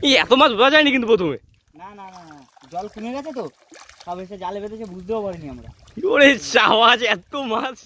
এই এত মাছ বোঝা যায়নি কিন্তু প্রথমে। না না না না, জল কমে গেছে তো, সব এসে জালে বেঁধেছে, বুঝতেও পারিনি আমরা। ওরে সাবাস, এত মাছ।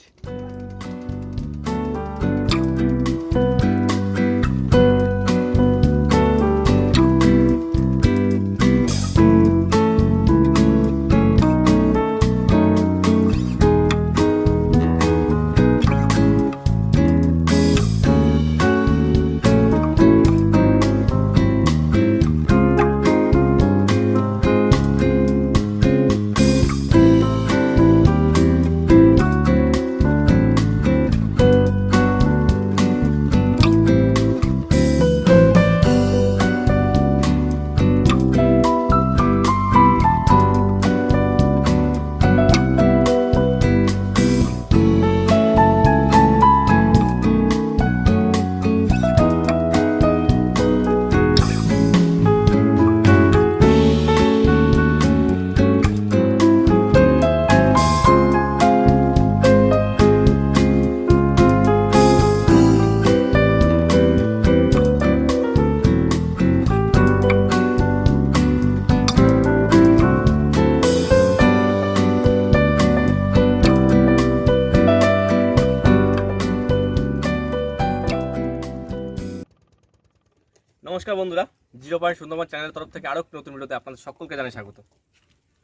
নমস্কার বন্ধুরা, 0 সুন্দরবন চ্যানেলের তরফ থেকে আরও নতুন ভিডিওতে আপনাদের সকলকে জানাই স্বাগত।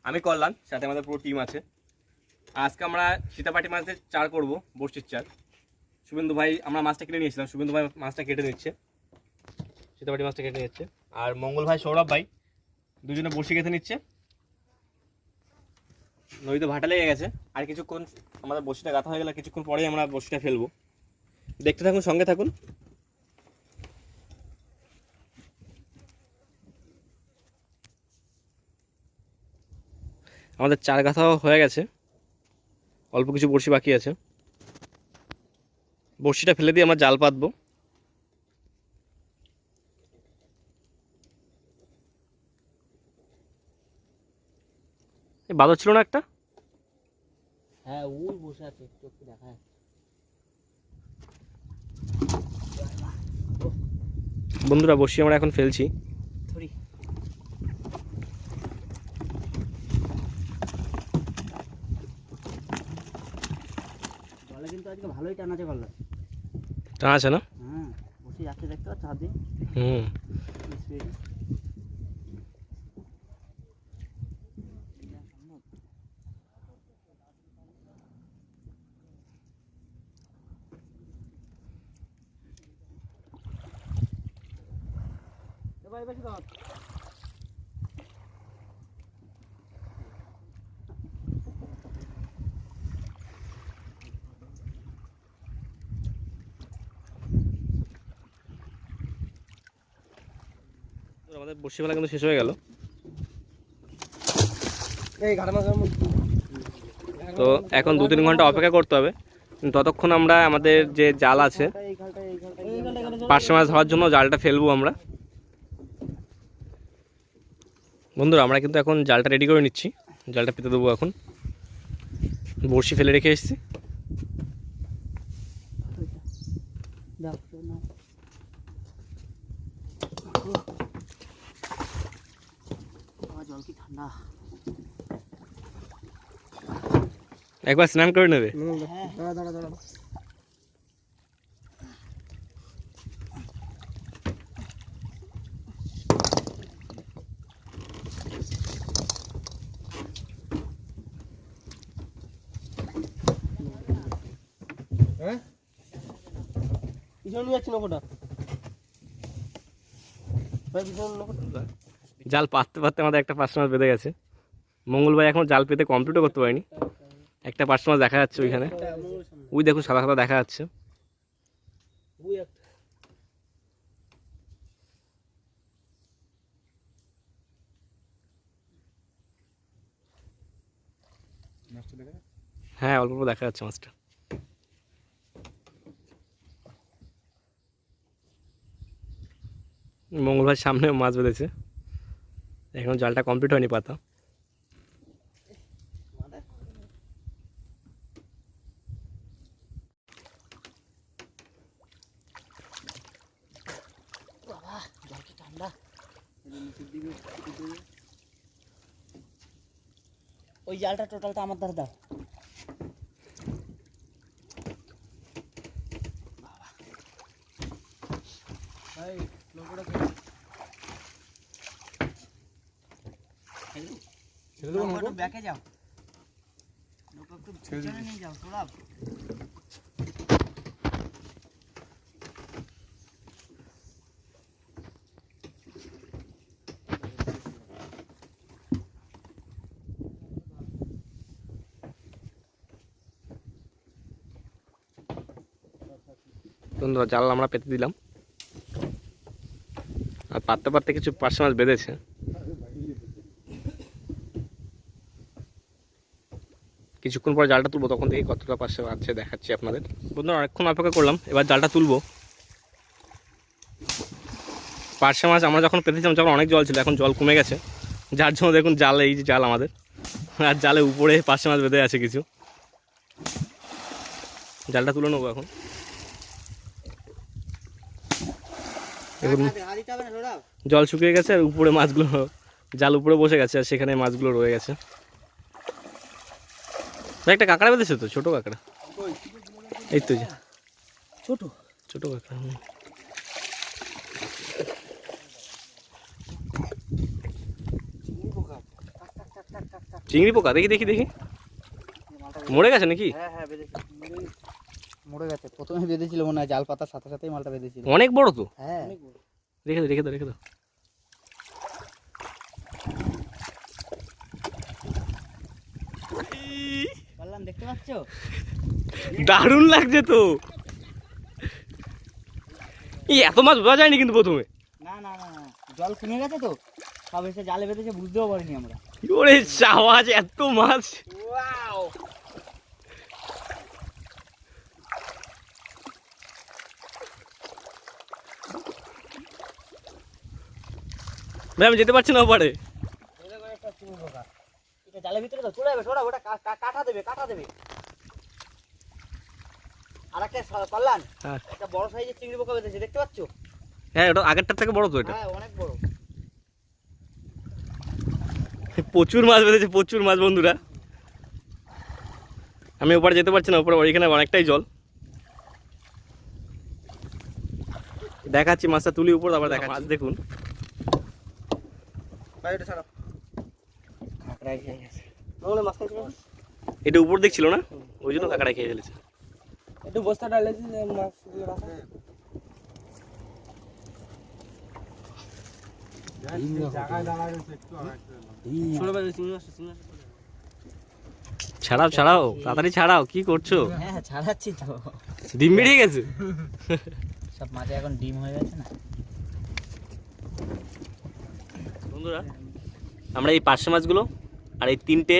আমি কল্যাণ, সাথে আমাদের পুরো টিম আছে। আজকে আমরা সীতাপাটি মাছের চার করব, বড়শির চার। শুভেন্দু ভাই, আমরা মাছটা কেটে নিয়েছিলাম, শুভেন্দু ভাই মাছটা কেটে নিচ্ছে, সীতাপাটি মাছটা কেটে নিচ্ছে। আর মঙ্গল ভাই, সৌরভ ভাই দুজনে বড়শি গেঁথে নিচ্ছে। নদীতে ভাটা লেগে গেছে, আর কিছুক্ষণ আমাদের বড়শিটা গাঁথা হয়ে গেলে কিছুক্ষণ পরেই আমরা বড়শিটা ফেলবো। দেখতে থাকুন, সঙ্গে থাকুন। আমাদের চার গাঁথাও হয়ে গেছে, অল্প কিছু বড়শি বাকি আছে। বড়শিটা ফেলে দিয়ে আমরা জাল পাতবো। বাদর ছিল না একটা? হ্যাঁ, ওই বসে আছে, চোখে দেখা যাচ্ছে। বন্ধুরা, বড়শি আমরা এখন ফেলছি। জলে কিন্তু আজকে ভালোই টানাছে, কল্যাণ টানা আছে না? হ্যাঁ, বসে যাচ্ছে, দেখতে পাচ্ছ হাত দিয়ে। আমাদের বড়শি ফেলা কিন্তু শেষ হয়ে গেল। তো এখন 2-3 ঘন্টা অপেক্ষা করতে হবে। ততক্ষণ আমরা আমাদের যে জাল আছে, পার্শে মাছ ধরার জন্য জালটা ফেলবো আমরা। বন্ধুরা, আমরা কিন্তু এখন জালটা রেডি করে নিচ্ছি, জালটা পেতে দেবো। এখন বড়শি ফেলে রেখে এসেছি। জল কি ঠান্ডা! একবার স্নান করে নেবে। হ্যাঁ, পিছনে নিয়ে যাচ্ছি নৌকোটা। জাল পাততে পাততে আমাদের একটা পার্শে মাছ বেঁধে গেছে। মঙ্গল ভাই এখন জাল পেতে কমপ্লিটও করতে পারেনি। একটা পার্শে মাছ দেখা যাচ্ছে ওইখানে, ওই দেখুন সাদা সাদা দেখা যাচ্ছে। হ্যাঁ, অল্প অল্প দেখা যাচ্ছে মাছটা। মঙ্গল ভাই সামনে মাছ বেঁধেছে, এখন জালটা কমপ্লিট হয়নি পাতা। ওই জালটা টোটালটা আমার দ্বারা দাও। ভাই লোকটা ছেড়ে দেবো না, ব্যাকে যাও, লোক একটু পিছনে নিয়ে যাও সৌরভ। বন্ধুরা জাল আমরা পেতে দিলাম, আর পাততে পারতে কিছু পার্শে মাছ বেঁধেছে। কিছুক্ষণ পর জালটা তুলবো, তখন থেকে কতটা পার্শে আছে দেখাচ্ছি আপনাদের। বন্ধুরা অনেকক্ষণ অপেক্ষা করলাম, এবার জালটা তুলবো। পার্শে মাছ আমরা যখন পেতেছিলাম যখন অনেক জল ছিল, এখন জল কমে গেছে, যার জন্য দেখুন জাল, এই যে জাল আমাদের, আর জালে উপরে পার্শে মাছ বেঁধে আছে কিছু। জালটা তুলে নেবো এখন। জল শুকিয়ে গেছে আর উপরে মাছগুলো, জাল উপরে বসে গেছে আর সেখানে মাছগুলো রয়ে গেছে। একটা কাঁকড়া বেঁধেছে তো, ছোট কাঁকড়া, এই তো ছোট ছোট কাঁকড়া। চিংড়ি পোকা, দেখি দেখি দেখি, মরে গেছে নাকি? হ্যাঁ হ্যাঁ মরে গেছে, প্রথমে বেঁধেছিল মনে হয়, জাল পাতার সাথে সাথেই মালটা বেঁধেছিল। অনেক বড় তো। হ্যাঁ রেখে দাও রেখে দাও রেখে দাও। বললাম দেখতে পাচ্ছ, দারুণ লাগছে তো। এই এত মাছ বোঝা যায়নি কিন্তু প্রথমে। না না না না, জল কমে গেছে তো, সব এসে জালে বেঁধেছে, বুঝতেও পারিনি আমরা। ওরে সাওয়াজ, এত মাছ! ওয়াও, ভাই আমি যেতে পারছি না ওপারে। এটা জালের ভিতরে তো চলে যাবে, ছোড়া ওটা কাটা দেবে, কাটা দেবে। আর একটা কল্যাণ, একটা বড় সাইজের চিংড়ি পোকা বেঁধেছে, দেখতে পাচ্ছ? হ্যাঁ, ওটা আগেরটার থেকে বড় তো এটা। হ্যাঁ অনেক বড়। প্রচুর মাছ বেঁধেছে, প্রচুর মাছ বন্ধুরা। আমি ওপারে যেতে পারছি না, ওপরে ওইখানে অনেকটাই জল। দেখাচ্ছি মাছটা তুলি উপর, আবার দেখা মাছ দেখুন। এটা উপর দেখছিল না, ওই জন্য কাঁকড়া খেয়ে ফেলেছে। একটু বস্তা ডালেছি মাছ রাখা। ছাড়াও ছাড়াও, তাড়াতাড়ি ছাড়াও, কি করছো? হ্যাঁ ছাড়াচ্ছি তো। ডিম বেরিয়ে গেছে সব মাছে এখন ডিম হয়ে গেছে না বন্ধুরা। আমরা এই পার্শে মাছগুলো আর এই তিনটে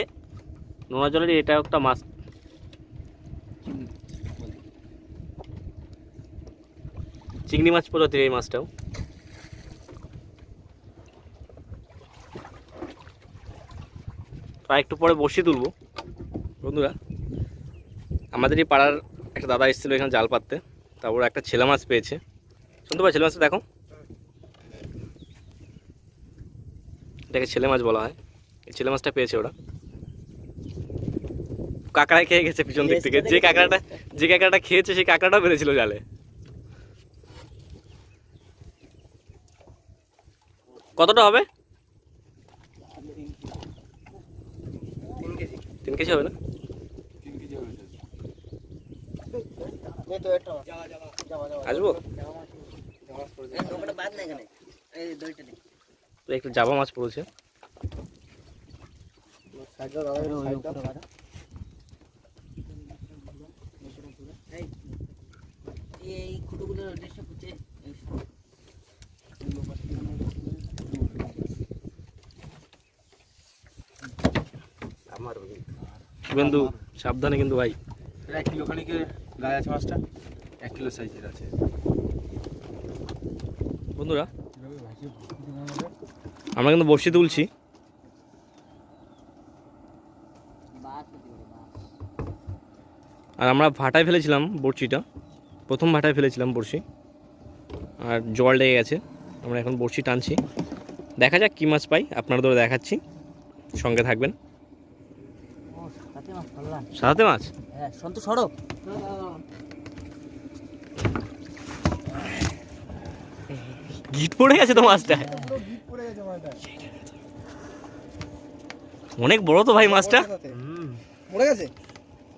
নোনা জলের, এটা একটা মাছ, চিংড়ি মাছ প্রজাতির এই মাছটাও। আর একটু পরে বসিয়ে তুলবো বন্ধুরা। আমাদের এই পাড়ার একটা দাদা এসেছিলো এখানে জাল পাততে, তারপর একটা ছেলে মাছ পেয়েছে। শুনতে পাই ছেলে মাছটা দেখো, এটাকে ছেলে মাছ বলা হয়। এই ছেলে মাছটা পেয়েছে ওরা, কাঁকড়ায় খেয়ে গেছে পিছন দিক থেকে। যে কাঁকড়াটা খেয়েছে সেই কাঁকড়াটাও বেঁধেছিল জালে। কতটা হবে? 3 কেজি হবে না? আসবো একটু জাবা মাছ পড়েছে। এই খুঁটোগুলো দেশে পুঁতে বন্ধু সাবধানে কিন্তু ভাই। 1 কিলো খানিকের গায়ে আছে মাছটা, 1 কিলো সাইজের আছে বন্ধুরা। আমরা কিন্তু বড়শি তুলছি, আর আমরা ভাটায় ফেলেছিলাম বড়শিটা, প্রথম ভাটায় ফেলেছিলাম বড়শি, আর জল লেগে গেছে। আমরা এখন বড়শি টানছি, দেখা যাক কী মাছ পাই, আপনারা ধরে দেখাচ্ছি, সঙ্গে থাকবেন। ও সাথে মাছ ধরলাম। সাদাতে মাছ? হ্যাঁ সন্তু সরো। গিট পড়ে গেছে তো মাছটা, অনেক বড় তো ভাই মাছটা। মরে গেছে,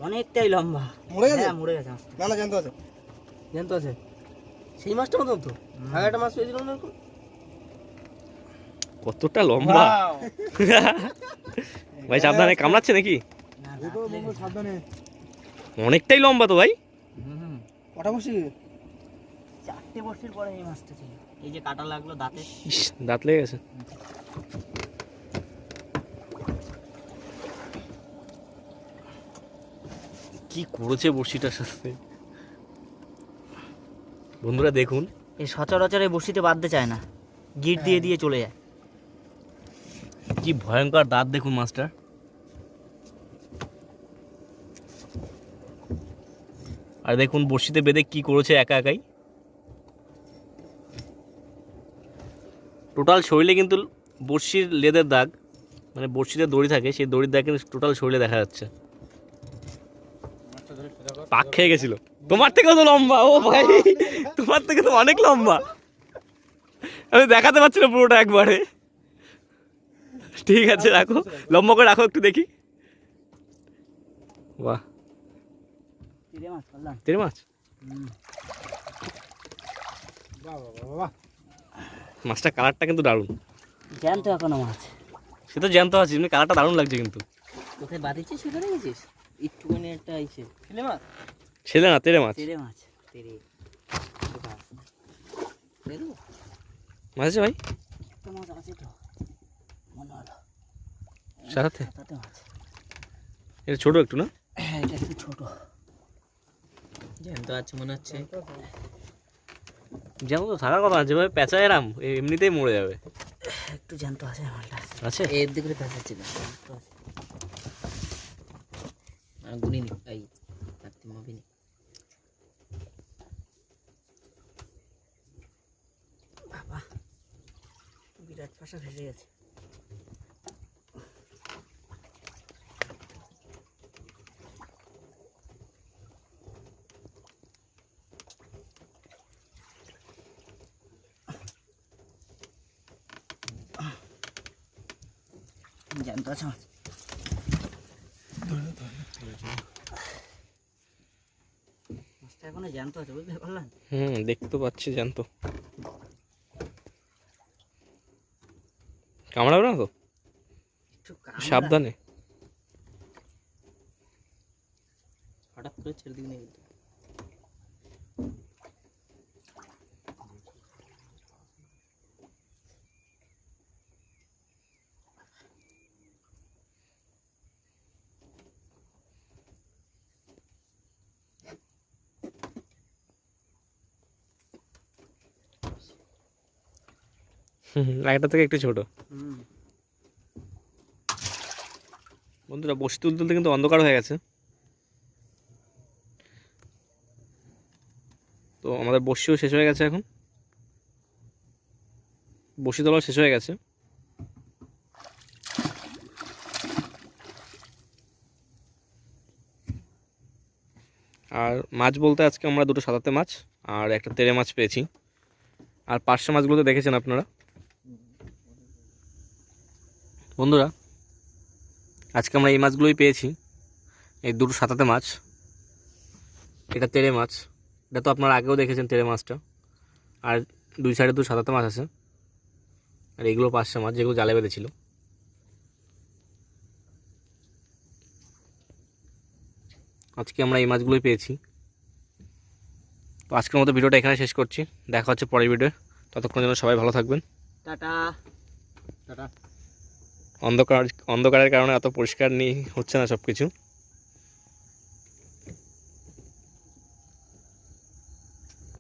অনেকটাই লম্বা। মরে গেছে? হ্যাঁ মরে গেছে মাছটা। না না জ্যান্ত আছে, জ্যান্ত আছে। সেই মাছটা মতন তো আগে একটা মাছ পেয়েছিলাম না এরকম। কতটা লম্বা ভাই, সাবধানে কামড়াচ্ছে নাকি? না দেখো বন্ধু সাবধানে। অনেকটাই লম্বা তো ভাই। কটা বসি? 4টে বর্ষির পরে এই মাছটা ছিল। এই যে কাটা লাগলো দাঁতে। ইস, দাঁত লেগে গেছে। কি করেছে বড়শিটার সাথে বন্ধুরা, দেখুন। এই সচরাচর এই বর্ষিতে বাঁধতে চায় না, গিট দিয়ে দিয়ে চলে যায়। কি ভয়ঙ্কর দাঁত দেখুন মাছটার। আর দেখুন বড়শিতে বেঁধে কি করেছে একা একাই। টোটাল শরীরে কিন্তু বড়শির লেদের দাগ, মানে বড়শিতে দড়ি থাকে, সেই দড়ির দাগ কিন্তু টোটাল শরীরে দেখা যাচ্ছে। পাক খেয়ে গেছিল। তোমার থেকেও তো লম্বা। ও ভাই, তোমার থেকে তো অনেক লম্বা। আমি দেখাতে পারছি না পুরোটা একবারে। ঠিক আছে, রাখো, লম্বা করে রাখো একটু দেখি। বাহ, তিরে মাছ ধরলাম। তেরে মাছ। বাহ বাহ বাহ বাহ, মাছটা কালারটা কিন্তু দারুণ। জ্যান্ত এখনো মাছ। সে তো জ্যান্ত আছে, এমনি কালারটা দারুণ লাগছে কিন্তু। কোথায় বাঁধিছিস সেখানে গেছিস? একটুখানি একটা আইছে ছেলে মাছ। ছেলে না, তেরে মাছ। তেরে মাছ। তেরে মাছ আছে ভাই একটা মাছ আছে তো মনে হলো। সাথে। সাথে মাছ। এটা ছোট একটু না? হ্যাঁ এটা একটু ছোট। জ্যান্ত আছে মনে হচ্ছে। যেমন তো থাকার কথা আছে ভাই, পেঁচা এরাম এমনিতেই মরে যাবে। একটু জ্যান্ত আছে মালটা। আছে? এর দিকে পেঁচাচ্ছে না। একটু আছে। গুনিনি এই রাখতে মাবিনি। বাবা বিরাট পাশা ভেসে গেছে। জ্যান্ত আছে মাছ। মাছটা এখনো জ্যান্ত আছে, বুঝতে পারলেন? দেখতে তো পাচ্ছি জ্যান্ত। কামড়াবে না তো? একটু কামড়া। সাবধানে। হঠাৎ করে ছেড়ে দিবি না কিন্তু। একটা থেকে একটু ছোট। বন্ধুরা বসে তুলতে তুলতে কিন্তু অন্ধকার হয়ে গেছে, তো আমাদের বসিও শেষ হয়ে গেছে। এখন বসি তোলা শেষ হয়ে গেছে। আর মাছ বলতে আজকে আমরা দুটো সাদাতে মাছ আর একটা তেরে মাছ পেয়েছি। আর পার্শে মাছগুলো তো দেখেছেন আপনারা। বন্ধুরা আজকে আমরা এই মাছগুলোই পেয়েছি, এই দুটো সাদাতে মাছ, এটা তেরে মাছ। এটা তো আপনারা আগেও দেখেছেন তেরে মাছটা। আর দুই সাইডে দুটো সাদাতে মাছ আছে, আর এগুলো পার্শে মাছ যেগুলো জালে বেঁধেছিল। আজকে আমরা এই মাছগুলোই পেয়েছি। তো আজকের মতো ভিডিওটা এখানে শেষ করছি, দেখা হচ্ছে পরের ভিডিও। ততক্ষণ জন্য সবাই ভালো থাকবেন। Tata tata. অন্ধকারের কারণে এত পরিষ্কার হচ্ছে না সব কিছু।